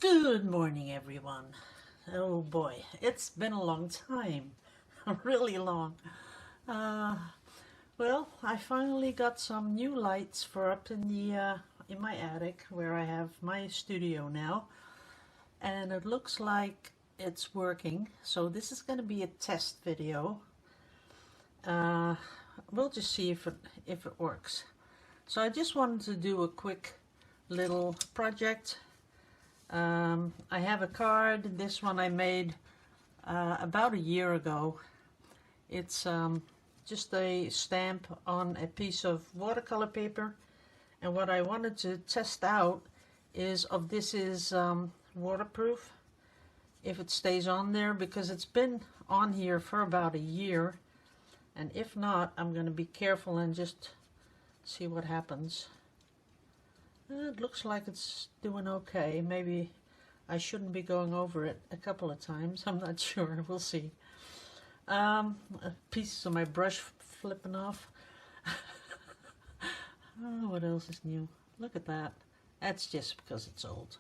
Good morning, everyone. Oh boy, it's been a long time, really long. Uh, well, I finally got some new lights for up in my attic where I have my studio now, and it looks like it's working. So this is going to be a test video. Uh, we'll just see if it works. So I just wanted to do a quick little project. I have a card. This one I made about a year ago. It's just a stamp on a piece of watercolor paper, and what I wanted to test out is if this is waterproof, if it stays on there, because it's been on here for about a year, and if not, I'm going to be careful and just see what happens. It looks like it's doing okay. Maybe I shouldn't be going over it a couple of times. I'm not sure. We'll see. Pieces of my brush flipping off. Oh, what else is new? Look at that. That's just because it's old.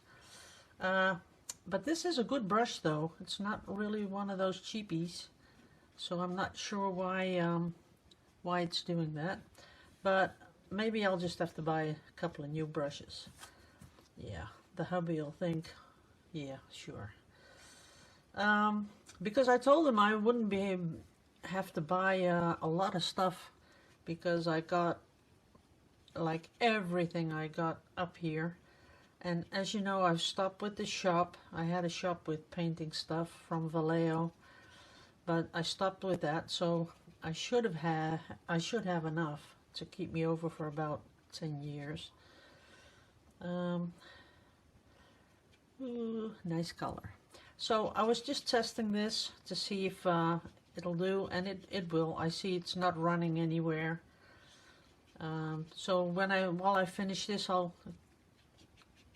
But this is a good brush, though. It's not really one of those cheapies, so I'm not sure why it's doing that. But maybe I'll just have to buy a couple of new brushes. Yeah, the hubby will think, yeah, sure. Because I told him I wouldn't have to buy a lot of stuff, because I got like everything I got up here. And as you know, I've stopped with the shop. I had a shop with painting stuff from Vallejo, but I stopped with that, so I should have enough to keep me over for about 10 years. Ooh, nice color. So I was just testing this to see if it'll do, and it will. I see it's not running anywhere. So while I finish this, I'll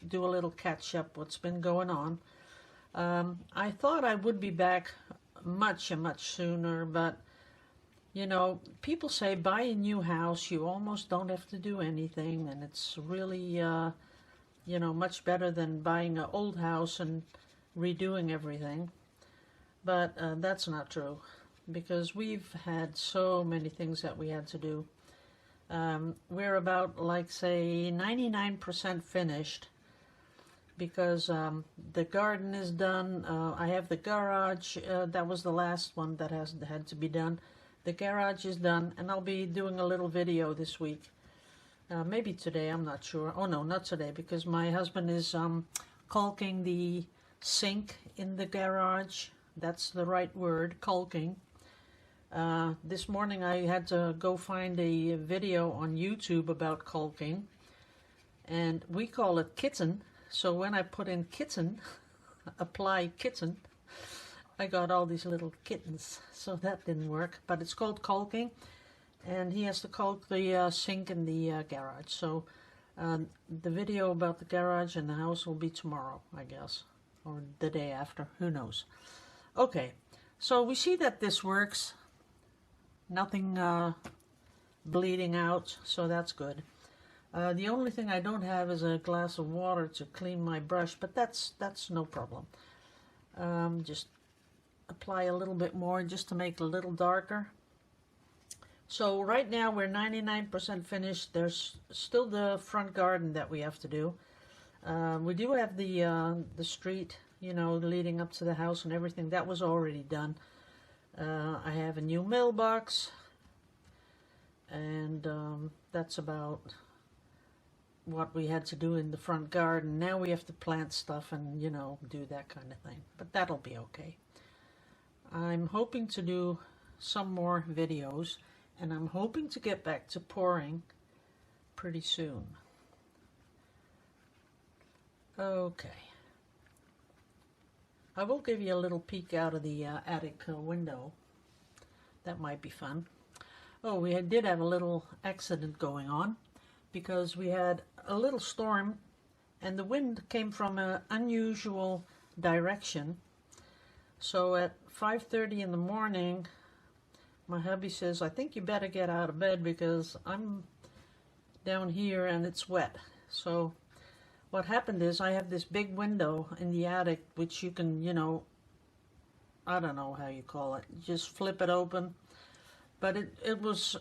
do a little catch up what's been going on. I thought I would be back much sooner, but you know, people say buy a new house, you almost don't have to do anything, and it's really, you know, much better than buying an old house and redoing everything. But that's not true, because we've had so many things that we had to do. We're about, like, say, 99% finished, because the garden is done. I have the garage. That was the last one that had to be done. The garage is done, and I'll be doing a little video this week. Maybe today, I'm not sure. Oh no, not today, because my husband is caulking the sink in the garage. That's the right word, caulking. This morning I had to go find a video on YouTube about caulking, and we call it kitten. So when I put in kitten, apply kitten, I got all these little kittens, so that didn't work. But it's called caulking, and he has to caulk the sink in the garage. So the video about the garage and the house will be tomorrow, I guess, or the day after, who knows. Okay, so we see that this works. Nothing bleeding out, so that's good. The only thing I don't have is a glass of water to clean my brush, but that's no problem. Just apply a little bit more just to make it a little darker. So right now we're 99% finished. There's still the front garden that we have to do. We do have the street, you know, leading up to the house and everything. That was already done. I have a new mailbox, and that's about what we had to do in the front garden. Now we have to plant stuff and, you know, do that kind of thing. But that'll be okay. I'm hoping to do some more videos, and I'm hoping to get back to pouring pretty soon. Okay. I will give you a little peek out of the attic window. That might be fun. Oh, we did have a little accident going on, because we had a little storm, and the wind came from an unusual direction. So at 5:30 in the morning, my hubby says, I think you better get out of bed, because I'm down here and it's wet. So what happened is I have this big window in the attic, which you can, you know, I don't know how you call it, just flip it open. But it was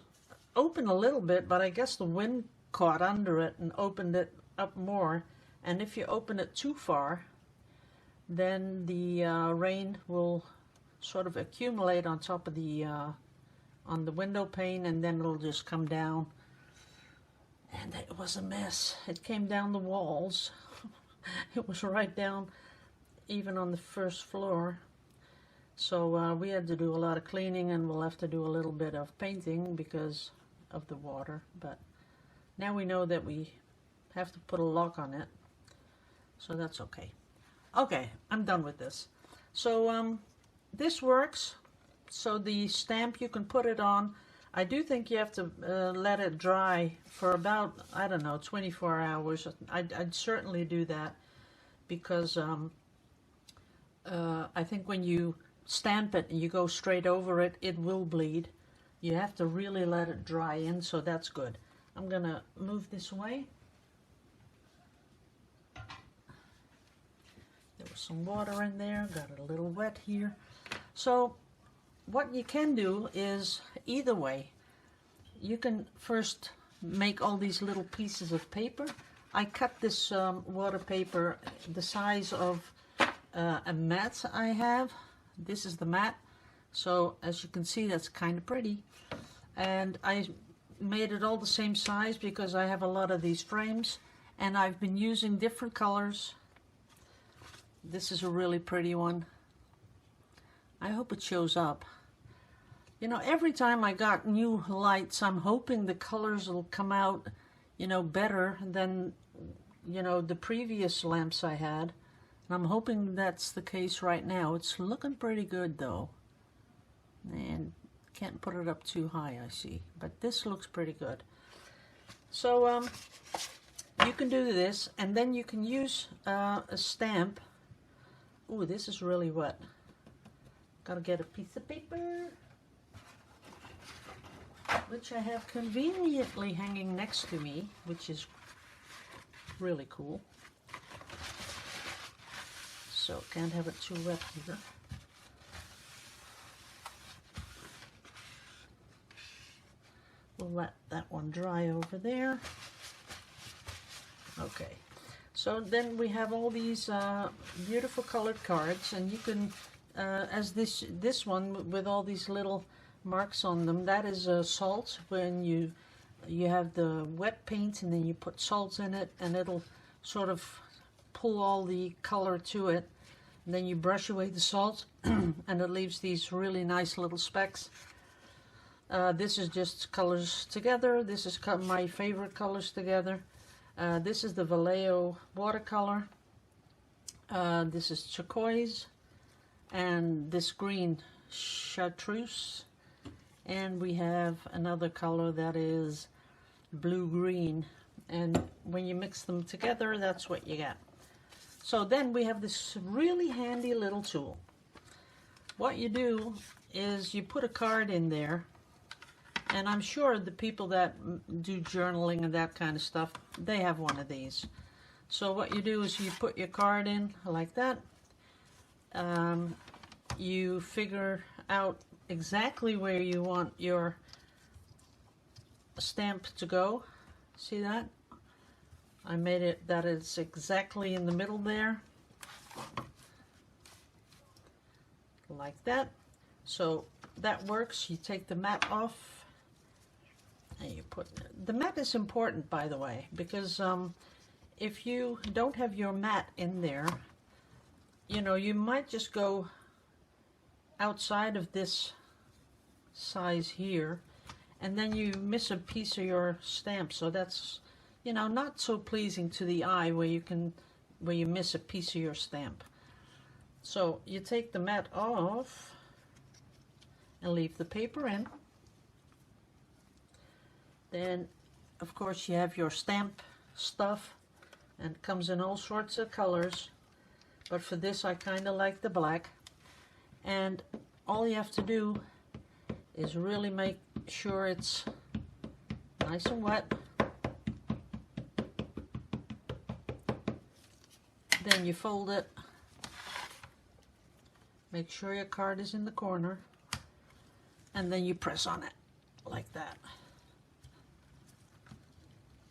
open a little bit, but I guess the wind caught under it and opened it up more. And if you open it too far, then the rain will sort of accumulate on top of the on the window pane, and then it'll just come down. And it was a mess. It came down the walls. It was right down even on the first floor. So we had to do a lot of cleaning, and we'll have to do a little bit of painting because of the water. But now we know that we have to put a lock on it, so that's okay. Okay, I'm done with this. So this works. So the stamp, you can put it on. I do think you have to let it dry for about, I don't know, 24 hours. I'd certainly do that, because I think when you stamp it and you go straight over it, it will bleed. You have to really let it dry in, so that's good. I'm gonna move this away. There was some water in there, got it a little wet here. So what you can do is, either way, you can first make all these little pieces of paper. I cut this water paper the size of a mat I have. This is the mat, so as you can see, that's kind of pretty. And I made it all the same size because I have a lot of these frames, and I've been using different colors. This is a really pretty one. I hope it shows up. You know, every time I got new lights, I'm hoping the colors will come out, you know, better than, you know, the previous lamps I had. And I'm hoping that's the case right now. It's looking pretty good though. And can't put it up too high, I see. But this looks pretty good. So you can do this, and then you can use a stamp. Ooh, this is really wet. Gotta get a piece of paper, which I have conveniently hanging next to me, which is really cool. So can't have it too wet here. We'll let that one dry over there. Okay, so then we have all these beautiful colored cards, and you can, as this one with all these little marks on them, that is salt. When you have the wet paint and then you put salt in it, and it'll sort of pull all the color to it, and then you brush away the salt and it leaves these really nice little specks. This is just colors together. This is my favorite colors together. This is the Vallejo watercolor. This is turquoise, and this green chartreuse, and we have another color that is blue-green, and when you mix them together, that's what you get. So then we have this really handy little tool. What you do is you put a card in there, and I'm sure the people that do journaling and that kind of stuff, they have one of these. So what you do is you put your card in like that. You figure out exactly where you want your stamp to go. See that? I made it that it's exactly in the middle there. Like that. So that works. You take the mat off, and you put, the mat is important, by the way, because if you don't have your mat in there, you know, you might just go outside of this size here, and then you miss a piece of your stamp. So that's, you know, not so pleasing to the eye where you miss a piece of your stamp. So you take the mat off and leave the paper in. Then, of course, you have your stamp stuff, and it comes in all sorts of colors. But for this, I kind of like the black. And all you have to do is really make sure it's nice and wet. then you fold it. Make sure your card is in the corner. And then you press on it like that.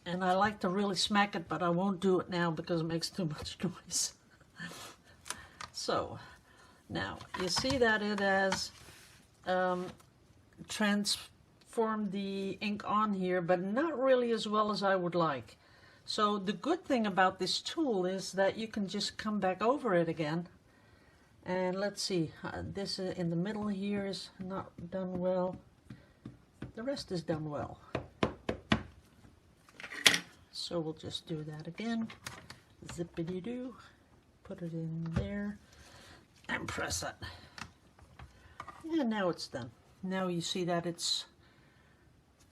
And I like to really smack it, but I won't do it now because it makes too much noise. So, now, you see that it has transformed the ink on here, but not really as well as I would like. So the good thing about this tool is that you can just come back over it again. And let's see, this in the middle here is not done well. The rest is done well. So we'll just do that again. Zippity-doo. Put it in there and press it. And now it's done. Now you see that it's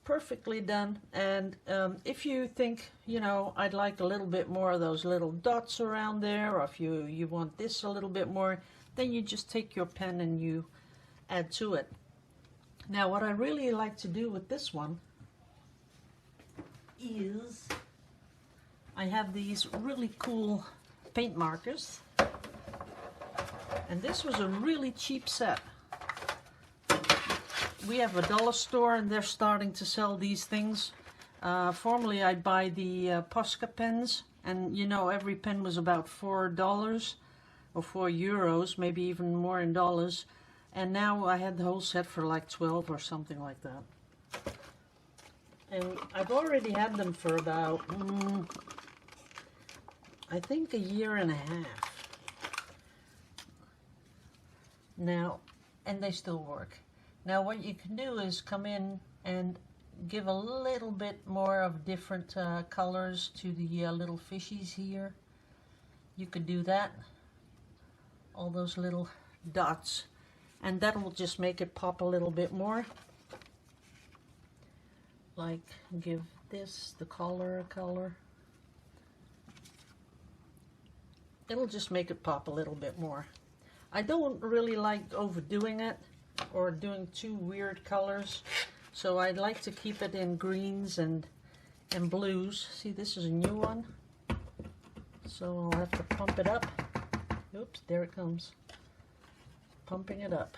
perfectly done. And if you think, you know, I'd like a little bit more of those little dots around there, or if you want this a little bit more, then you just take your pen and you add to it. Now what I really like to do with this one is I have these really cool paint markers, and this was a really cheap set. We have a dollar store and they're starting to sell these things. Formerly I'd buy the Posca pens, and you know, every pen was about $4 or €4, maybe even more in dollars, and now I had the whole set for like 12 or something like that. And I've already had them for about I think a year and a half now, and they still work. Now what you can do is come in and give a little bit more of different colors to the little fishies here. You could do that, all those little dots, and that will just make it pop a little bit more. Like give this the collar color. It'll just make it pop a little bit more. I don't really like overdoing it or doing too weird colors, so I'd like to keep it in greens and blues. See, this is a new one, so I'll have to pump it up. Oops, there it comes. Pumping it up.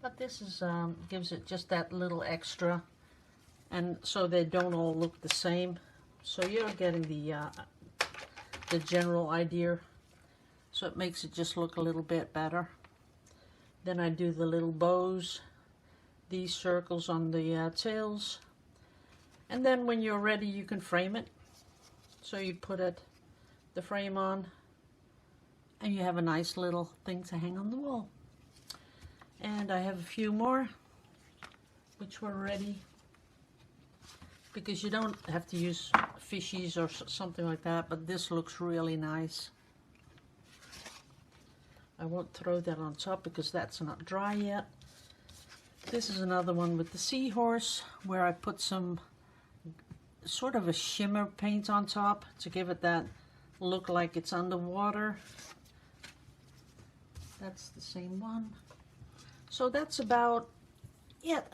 But this is gives it just that little extra, and so they don't all look the same. So you're getting the general idea. So it makes it just look a little bit better. Then I do the little bows, these circles on the tails, and then when you're ready, you can frame it. So you put the frame on, and you have a nice little thing to hang on the wall. And I have a few more which were ready, because you don't have to use fishies or something like that, but this looks really nice. I won't throw that on top because that's not dry yet. This is another one with the seahorse, where I put some sort of a shimmer paint on top to give it that look like it's underwater. That's the same one. So that's about it.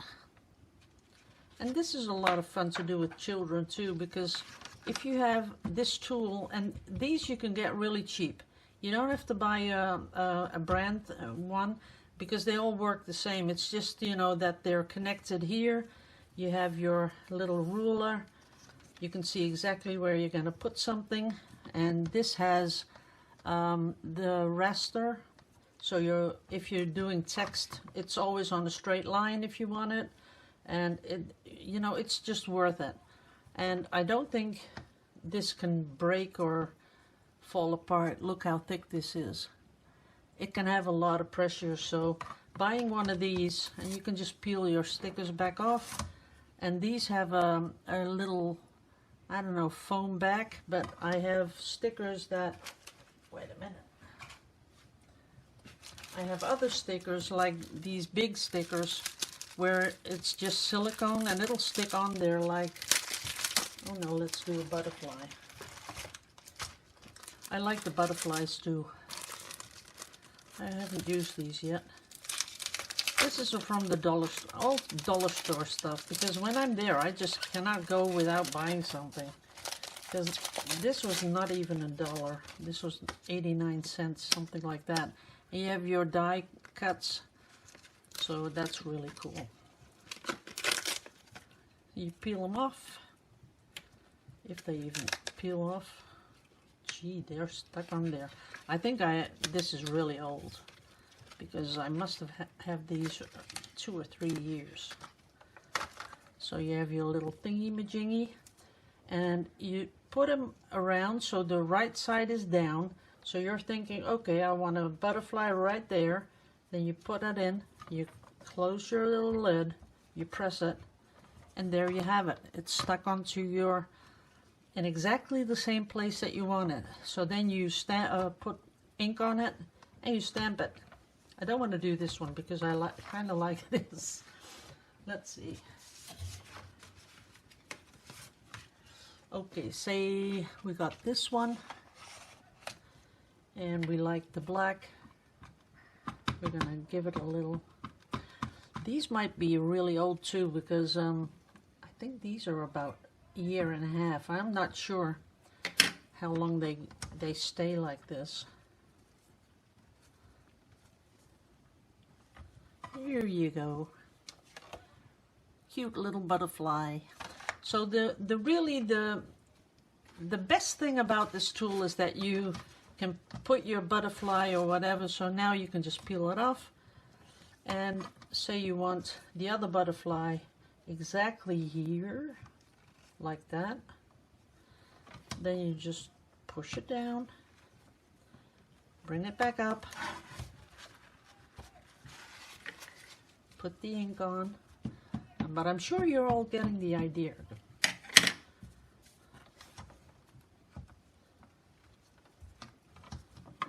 And this is a lot of fun to do with children too, because if you have this tool, and these you can get really cheap. You don't have to buy a brand one, because they all work the same. It's just, you know, that they're connected here. You have your little ruler. You can see exactly where you're going to put something. And this has the raster. So if you're doing text, it's always on a straight line if you want it. And you know, it's just worth it. And I don't think this can break or fall apart. Look how thick this is. It can have a lot of pressure, so buying one of these, and you can just peel your stickers back off, and these have a little, I don't know, foam back, but I have stickers that, wait a minute, I have other stickers like these big stickers where it's just silicone, and it'll stick on there like, oh no, let's do a butterfly. I like the butterflies too. I haven't used these yet. This is from the all dollar store stuff, because when I'm there, I just cannot go without buying something. Because this was not even $1. This was 89 cents, something like that. And you have your die cuts, so that's really cool. You peel them off, if they even peel off. Gee, they're stuck on there. I think this is really old, because I must have these 2 or 3 years. So you have your little thingy-majingy, and you put them around so the right side is down. So you're thinking, okay, I want a butterfly right there. Then you put it in, you close your little lid, you press it, and there you have it. It's stuck onto your, in exactly the same place that you want it. So then you put ink on it, and you stamp it. I don't want to do this one because I kind of like this. Let's see. Okay, say we got this one, and we like the black. We're gonna give it a little. These might be really old too, because I think these are about a year and a half. I'm not sure how long they stay like this. Here you go. Cute little butterfly. So the best thing about this tool is that you can put your butterfly or whatever. So now you can just peel it off, and say you want the other butterfly exactly here, like that. Then you just push it down, bring it back up, put the ink on. But I'm sure you're all getting the idea.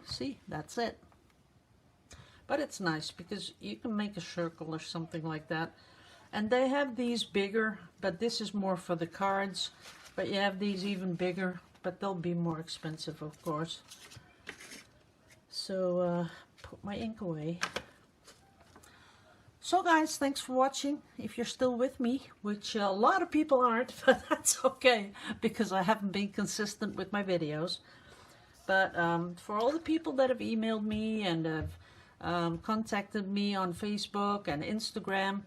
See, that's it. But it's nice because you can make a circle or something like that. And they have these bigger, but this is more for the cards. But you have these even bigger, but they'll be more expensive, of course. So, put my ink away. So guys, thanks for watching. If you're still with me, which a lot of people aren't, but that's okay, because I haven't been consistent with my videos. But for all the people that have emailed me and have contacted me on Facebook and Instagram,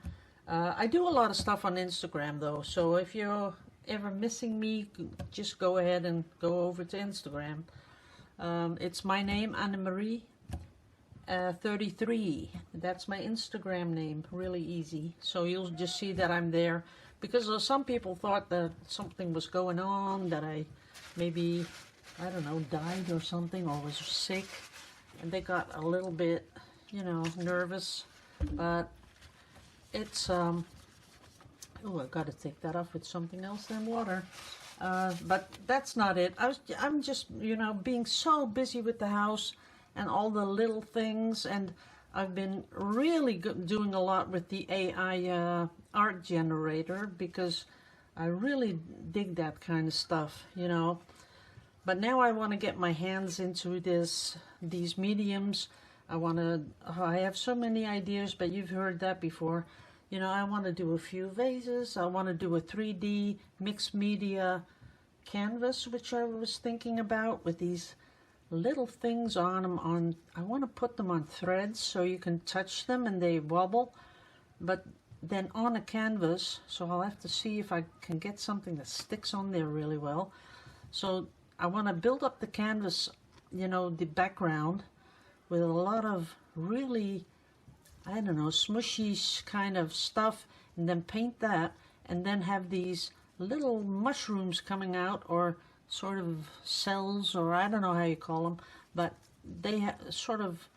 I do a lot of stuff on Instagram though, so if you're ever missing me, just go ahead and go over to Instagram. It's my name, Annemarie 33. That's my Instagram name. Really easy. So you'll just see that I'm there, because some people thought that something was going on, that I maybe, I don't know, died or something, or was sick, and they got a little bit, you know, nervous. But it's oh, I've got to take that off with something else than water. But that's not it. I'm just, you know, being so busy with the house and all the little things, and I've been really doing a lot with the AI art generator, because I really dig that kind of stuff, you know. But now I want to get my hands into these mediums. I have so many ideas, but you've heard that before. You know, I want to do a few vases. I want to do a 3D mixed media canvas, which I was thinking about, with these little things on them. I want to put them on threads so you can touch them and they wobble, but then on a canvas. So I'll have to see if I can get something that sticks on there really well. So I want to build up the canvas, you know, the background, with a lot of really, I don't know, smushy kind of stuff, and then paint that, and then have these little mushrooms coming out, or sort of cells, or I don't know how you call them, but they sort of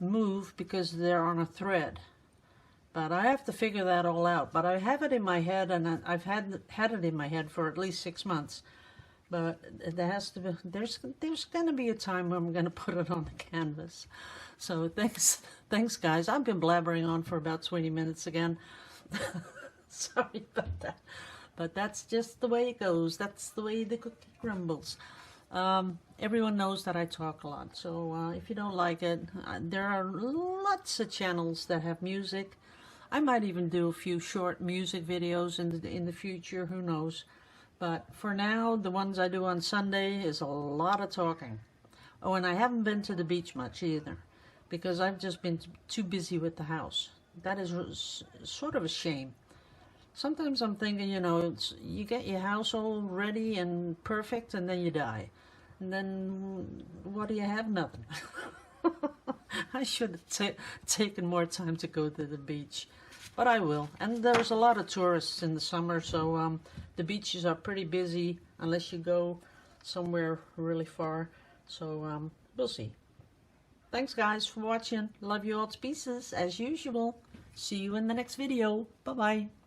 move because they're on a thread. But I have to figure that all out. But I have it in my head, and I've had it in my head for at least 6 months. But there has to be, there's going to be a time when I'm going to put it on the canvas. So thanks guys. I've been blabbering on for about 20 minutes again. Sorry about that. But that's just the way it goes. That's the way the cookie crumbles. everyone knows that I talk a lot. So if you don't like it, there are lots of channels that have music. I might even do a few short music videos in the future, who knows. But for now, the ones I do on Sunday is a lot of talking. Oh, and I haven't been to the beach much either, because I've just been too busy with the house. That is sort of a shame. Sometimes I'm thinking, you know, you get your house all ready and perfect, and then you die. And then what do you have? Nothing. I should have taken more time to go to the beach. But I will. And there's a lot of tourists in the summer, so the beaches are pretty busy unless you go somewhere really far. So we'll see. Thanks guys for watching. Love you all to pieces as usual. See you in the next video. Bye bye.